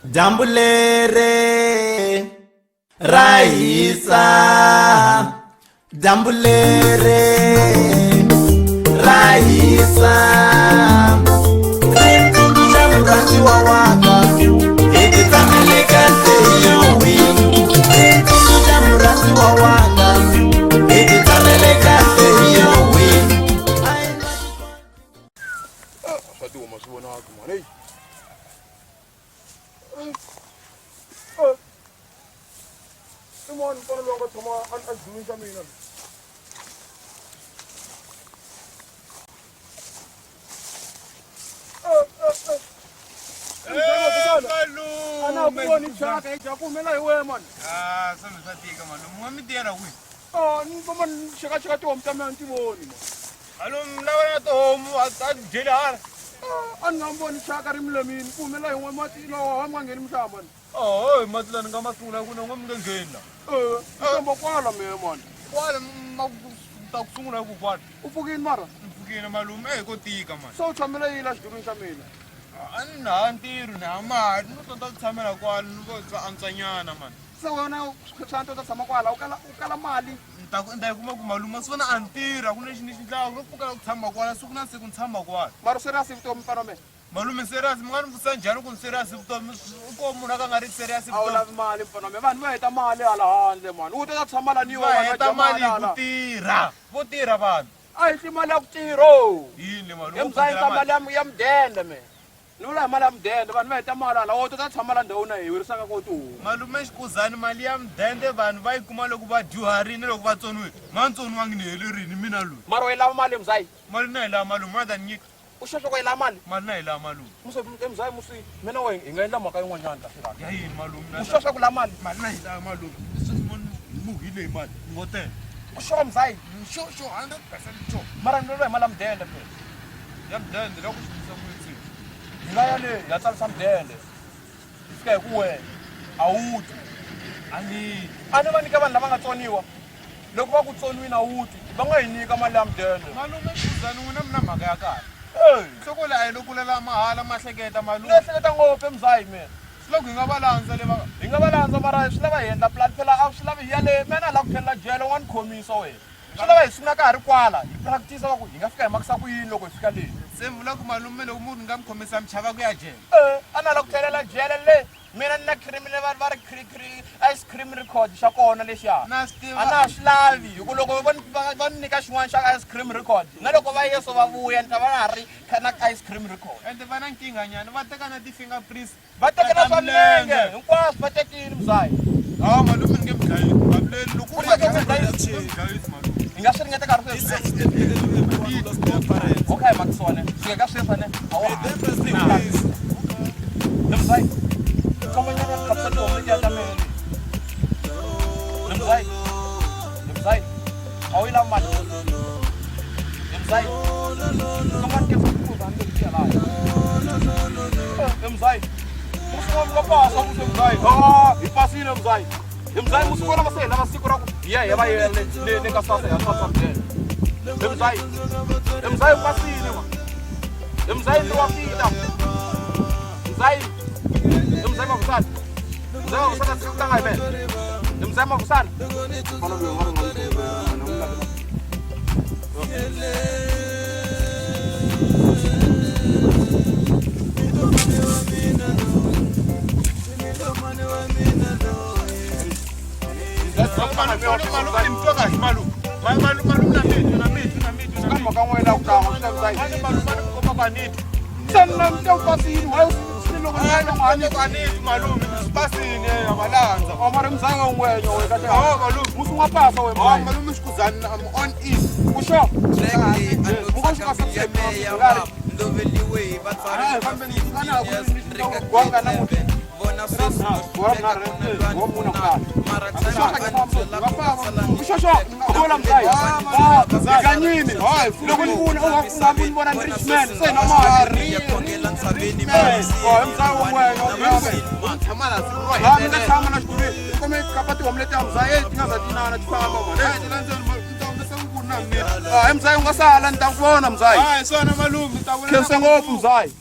Jambulere Raisa Jambulere Raisa Jamurati wa waka Editameleka teyowi Jamurati wa waka Editameleka teyowi Satu masuk na aku mana? Iman kono longa tama an azumi jamina. Malu. Ana kuoni chaka hicho kumela wewe man. Sasa satika malu. Mwami tena wi. Ni kama shaka tu mtama antiboni. Malu mlawana to mu atad jelar. Angamboni chaka rimlemin kumela wewe mati lo wamangeni mshaman. Matlan ngama tuna kuna ngomngengena. Kama kwala me man. Kwala takusungula kukwala. Ufukini mara. Ufukini malume kotika man. So chamela ila shiduru chamela. Anna antiru na ma nutonta tsamela kwala nuko antsanyana man. So wena santo ta sama kwala ukala mali. Nda kuma kumaluma sona antira kuna xinixintlawa ngofuka ku tshama kwala siku na siku ntshama kwala. Mara serious vutomi pana me. Malume serious mngani mvusa njhani ku serious vutomi ko munhu aka nga ri serious vutomi. Awula mali pana me vanhu va heta mali ala handle man. U ta tshama la niwa va heta mali ku tirha vo tirha vanhu. A hi mali ya ku tirho. Yini malume Emzayini mali ya mdende me. Nula mali ya mdende vanhu va heta mali ala u ta tshama la ndhawu na hi wirisaka ko tu. Malume xikuzani mali ya mdende vanhu va yi kuma loko va dyuharini loko va tsoniwile. Mantsoniwangi ni helerini mina loyi. Mara u lava mali mzayi. Mali na hi lava malume ma ta nyika. U xoxo ku lava mali. Mali na hi lava malume. Muso emzayi musi mina we hi nga endla mhaka yin'wanyana ta swirha. Ya yini malume? U xoxo ku lava mali. Mali na hi lava malume. Muhile hi mali ngotela. U xo mzayi. Sure 100% sure. Mara ni lo mali ya mdende me. Ya mdende loko xi tsama Hi nga ya le ya tsarisa mdende. Fika hi ku we a wu twi. A ni va nyika vanhu lava nga tsoniwa. Loko va ku tsoniwini a wu twi va nga hi nyika mali ya mdende. malume xikuzani n'wina mi na mhaka ya kahle. Nhloko leyi a hi lo kulela mahala ma hleketa malume. Ni ehleketa ngopfu emzayi me. Swi loko hi nga va landza leva. Hi nga va landza mara swi lava hi endla plan phela a swi lavi hi ya le mena la ku tlhelela jele wa ni khomisa wena. Swi lava hi sungula ka ha ri kwala hi practice va ku hi nga fika hi makisa ku yini loko hi fika le. Se vula ku malume loko munhu nga mi khomisa mi chava ku ya jele. A na la ku tlhelela jele le mina ni na criminal va ri ice cream record xa kona lexiya. Na swi tiva. A na swi lavi hi ku loko va ni nyika xin'wana xa ice cream record na loko va yeso va vuya ni ta va na ha ri na ice cream record. Ende va na nkinganyana va teka na ti-fingerprints. Va tekela swa milenge hinkwaswo va tekile mzayi. Malume ni nge mi dlayi. Mavuleli loko u nga dlayi malume. Hi nga swi ringeta nkarhi okay makisone fika ka sweswi ne Mzayi komanyana kapsa to mo ya tameli Mzayi awi la mali Mzayi koman ke ku ban de ya la Mzayi muso mo pa sa muso Mzayi ipasile Mzayi muso na masela masiku ra ku ya va yele ne ka sasa ya sasa Mzayi pasile ma Mzayi ndo wafika Mzayi makusana sikutanga ibe Mzayi makusana Mzayi ungasala nitawubona Mzayi. Hayi sona malume Khensa ngopfu Mzayi.